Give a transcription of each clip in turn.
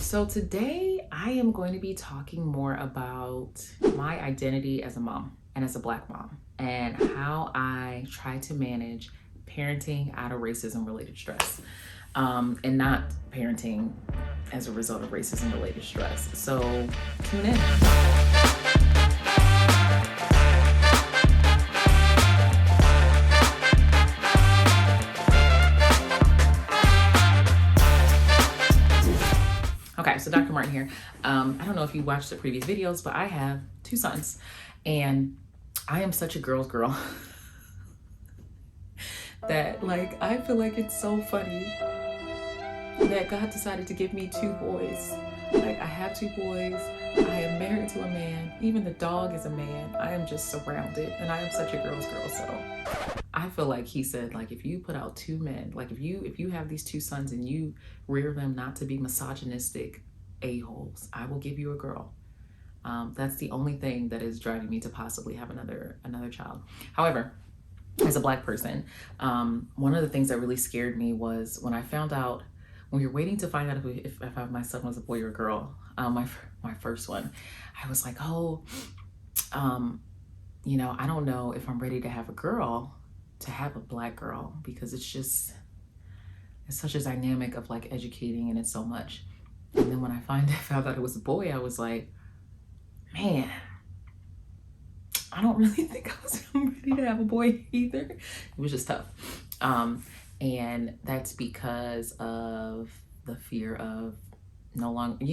So today I am going to be talking more about my identity as a mom and as a Black mom and how I try to manage parenting out of racism related stress, and not parenting as a result of racism related stress. So tune in. Okay, so Dr. Martin here. I don't know if you watched the previous videos, but I have two sons, and I am such a girl's girl that I feel like it's so funny that God decided to give me two boys. I have two boys. I am married to a man. Even the dog is a man. I am just surrounded, and I am such a girl's girl. So I feel like he said, if you put out two men, if you have these two sons and you rear them not to be misogynistic a-holes, I will give you a girl. That's the only thing that is driving me to possibly have another child. However, as a Black person, one of the things that really scared me was when I found out, when you're waiting to find out if my son was a boy or a girl, my first one, I was like, I don't know if I'm ready to have a girl, to have a Black girl, because it's such a dynamic of educating, and it's so much. And then when I found out it was a boy, I was like, man, I don't really think I was ready to have a boy either. It was just tough. And that's because of the fear of no longer,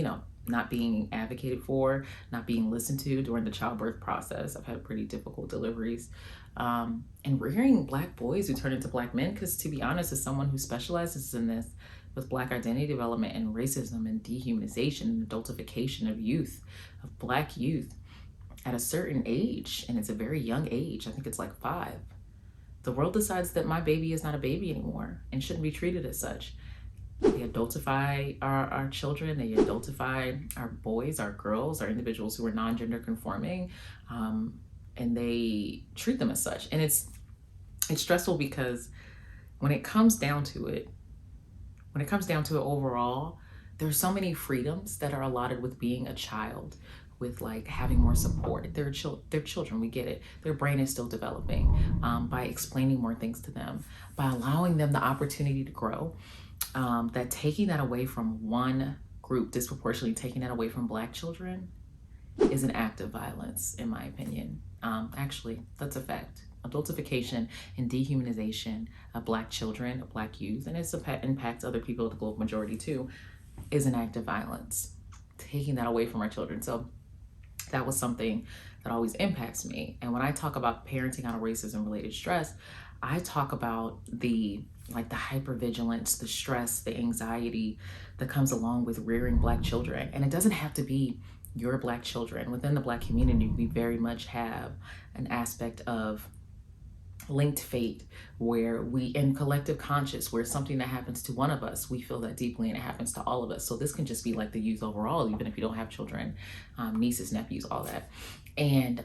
not being advocated for, not being listened to during the childbirth process. I've had pretty difficult deliveries. And rearing Black boys who turn into Black men, because to be honest, as someone who specializes in this with Black identity development and racism and dehumanization and adultification of youth, of Black youth at a certain age, and it's a very young age, I think it's 5, the world decides that my baby is not a baby anymore and shouldn't be treated as such. They adultify our children, they adultify our boys, our girls, our individuals who are non-gender conforming, and they treat them as such. And it's stressful because when it comes down to it overall, there's so many freedoms that are allotted with being a child, with having more support. They're children, we get it. Their brain is still developing. By explaining more things to them, by allowing them the opportunity to grow, that taking that away from one group, disproportionately taking that away from Black children, is an act of violence, in my opinion. Actually, that's a fact. Adultification and dehumanization of Black children, of Black youth, and it impacts other people of the global majority too, is an act of violence. Taking that away from our children. So that was something that always impacts me. And when I talk about parenting out of racism related stress, I talk about the hypervigilance, the stress, the anxiety that comes along with rearing Black children. And it doesn't have to be your Black children. Within the Black community, we very much have an aspect of linked fate, where we, in collective conscious, where something that happens to one of us, we feel that deeply and it happens to all of us. So this can just be the youth overall, even if you don't have children, nieces, nephews, all that. And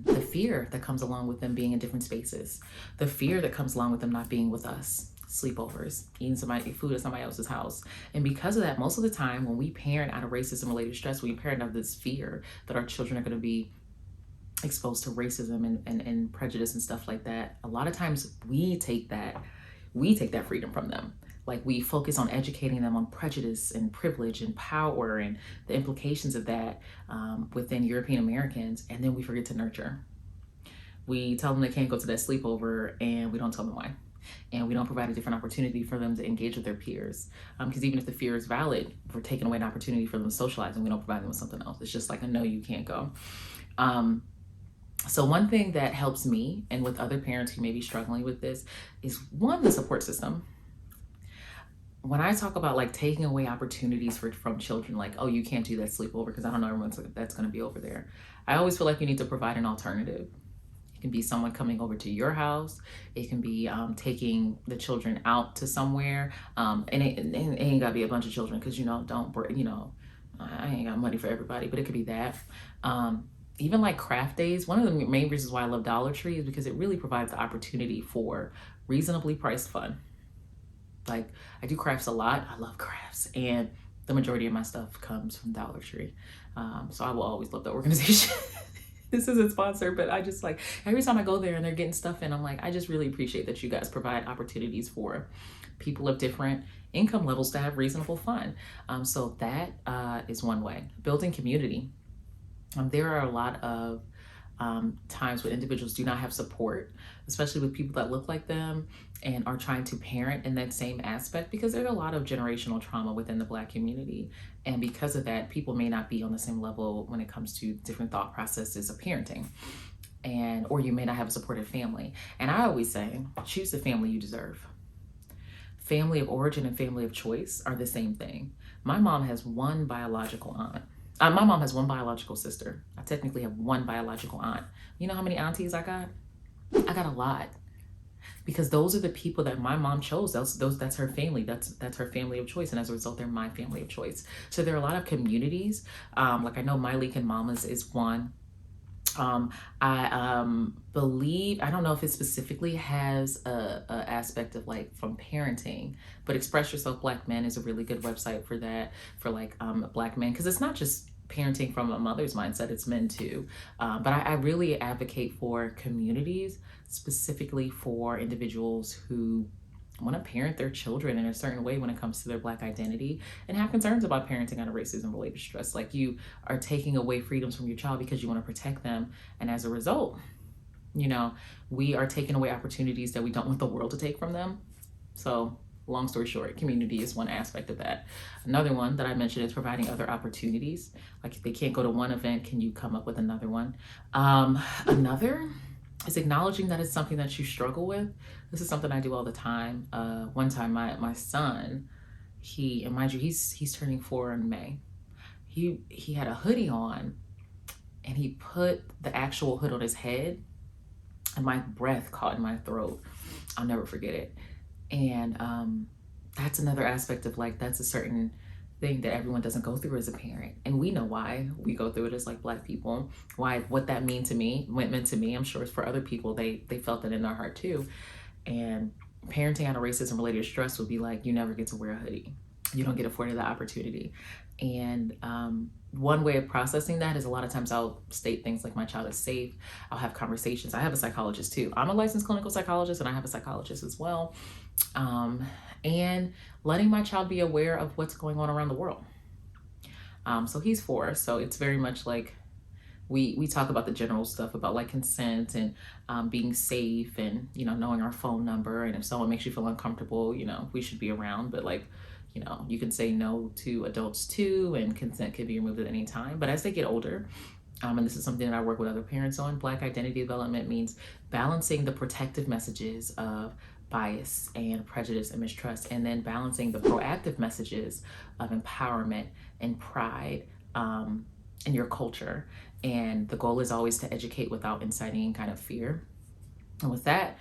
the fear that comes along with them being in different spaces, the fear that comes along with them not being with us, sleepovers, eating food at somebody else's house. And because of that, most of the time when we parent out of racism related stress, we parent out of this fear that our children are going to be exposed to racism and prejudice and stuff like that. A lot of times we take that freedom from them. We focus on educating them on prejudice and privilege and power and the implications of that within European Americans, and then we forget to nurture. We tell them they can't go to that sleepover, and we don't tell them why. And we don't provide a different opportunity for them to engage with their peers. Because even if the fear is valid, we're taking away an opportunity for them to socialize, and we don't provide them with something else. It's just a no, you can't go. So one thing that helps me, and with other parents who may be struggling with this, is one, the support system. When I talk about taking away opportunities from children, oh, you can't do that sleepover because I don't know everyone's that's going to be over there. I always feel like you need to provide an alternative. It can be someone coming over to your house. It can be taking the children out to somewhere. And it ain't got to be a bunch of children because, I ain't got money for everybody, but it could be that. Even craft days, one of the main reasons why I love Dollar Tree is because it really provides the opportunity for reasonably priced fun. I do crafts a lot. I love crafts. And The majority of my stuff comes from Dollar Tree. So I will always love the organization. This isn't sponsored, but I just like every time I go there and they're getting stuff in, I'm like, I just really appreciate that you guys provide opportunities for people of different income levels to have reasonable fun. So that is one way. Building community. There are a lot of times when individuals do not have support, especially with people that look like them and are trying to parent in that same aspect, because there's a lot of generational trauma within the Black community. And because of that, people may not be on the same level when it comes to different thought processes of parenting. Or you may not have a supportive family. And I always say, choose the family you deserve. Family of origin and family of choice are the same thing. My mom has one biological aunt. My mom has one biological sister. I technically have one biological aunt. You know how many aunties I got? I got a lot. Because those are the people that my mom chose. That's her family. That's her family of choice. And as a result, they're my family of choice. So there are a lot of communities. Like I know My League and Mamas is one. I believe, I don't know if it specifically has a aspect of like from parenting, but Express Yourself Black Men is a really good website for that, for like Black men, because it's not just parenting from a mother's mindset, it's men too. But I really advocate for communities, specifically for individuals who want to parent their children in a certain way when it comes to their Black identity and have concerns about parenting out of racism related stress. Like you are taking away freedoms from your child because you want to protect them. And as a result, you know, we are taking away opportunities that we don't want the world to take from them. So long story short, community is one aspect of that. Another one that I mentioned is providing other opportunities. Like if they can't go to one event, can you come up with another one? Another is acknowledging that it's something that you struggle with. This is something I do all the time. One time my son, and mind you, he's turning 4 in May. He had a hoodie on and he put the actual hood on his head and my breath caught in my throat. I'll never forget it. And that's another aspect of like, that's a certain thing that everyone doesn't go through as a parent. And we know why we go through it as like Black people, what that meant to me. I'm sure it's for other people. They felt that in their heart too. And parenting out of racism related stress would be like, you never get to wear a hoodie. You don't get afforded that opportunity. And one way of processing that is a lot of times I'll state things like my child is safe. I'll have conversations. I have a psychologist too. I'm a licensed clinical psychologist and I have a psychologist as well. And letting my child be aware of what's going on around the world. So he's 4, so it's very much like we talk about the general stuff about like consent and being safe and, you know, knowing our phone number. And if someone makes you feel uncomfortable, you know, we should be around. But like, you know, you can say no to adults too, and consent can be removed at any time. But as they get older, and this is something that I work with other parents on, Black identity development means balancing the protective messages of bias and prejudice and mistrust, and then balancing the proactive messages of empowerment and pride in your culture. And the goal is always to educate without inciting kind of fear. And with that,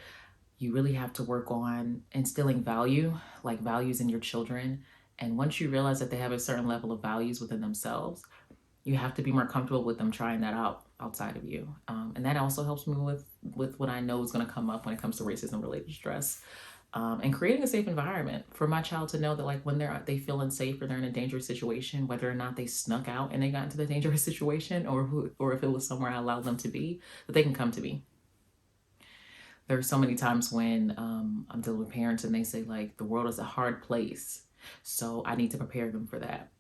you really have to work on instilling values in your children. And once you realize that they have a certain level of values within themselves, you have to be more comfortable with them trying that out outside of you. And that also helps me with what I know is going to come up when it comes to racism related stress. And creating a safe environment for my child to know that like when they feel unsafe or they're in a dangerous situation, whether or not they snuck out and they got into the dangerous situation or if it was somewhere I allowed them to be, that they can come to me. There are so many times when I'm dealing with parents and they say like, the world is a hard place, so I need to prepare them for that.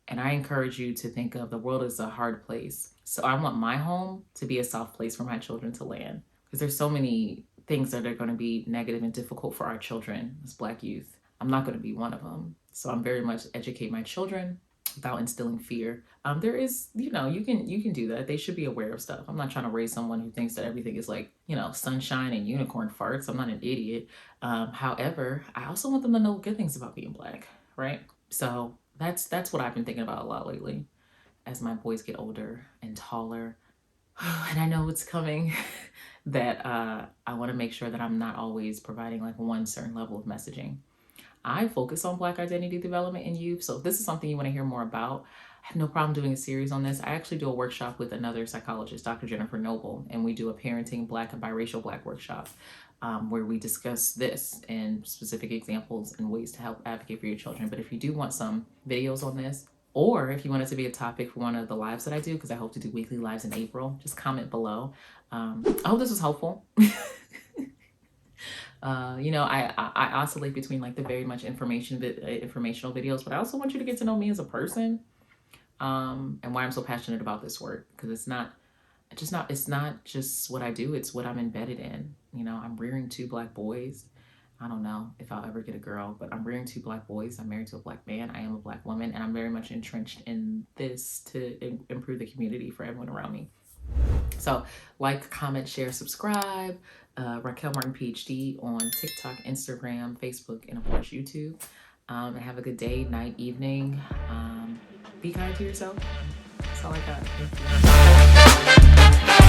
And I encourage you to think of the world as a hard place. So I want my home to be a soft place for my children to land, because there's so many things that are going to be negative and difficult for our children as Black youth. I'm not going to be one of them. So I'm very much educate my children without instilling fear. There is, you know, you can do that. They should be aware of stuff. I'm not trying to raise someone who thinks that everything is like, you know, sunshine and unicorn farts. I'm not an idiot. However, I also want them to know good things about being Black, right? So that's what I've been thinking about a lot lately as my boys get older and taller. And I know it's coming that I want to make sure that I'm not always providing like one certain level of messaging. I focus on Black identity development in youth. So if this is something you want to hear more about, I have no problem doing a series on this. I actually do a workshop with another psychologist, Dr. Jennifer Noble, and we do a parenting Black and biracial Black workshop. where we discuss this and specific examples and ways to help advocate for your children. But if you do want some videos on this, or if you want it to be a topic for one of the lives that I do, because I hope to do weekly lives in April, just comment below. I hope this was helpful. I oscillate between like the very much informational videos, but I also want you to get to know me as a person, and why I'm so passionate about this work, because it's not just what I do, it's what I'm embedded in. I'm rearing 2 Black boys. I don't know if I'll ever get a girl, but I'm rearing 2 Black boys. I'm married to a Black man. I am a Black woman, and I'm very much entrenched in this to improve the community for everyone around me. So like, comment, share, subscribe. Raquel Martin PhD on TikTok, Instagram, Facebook, and of course YouTube. And have a good day, night, evening. Be kind to yourself. That's all I got. Thank you.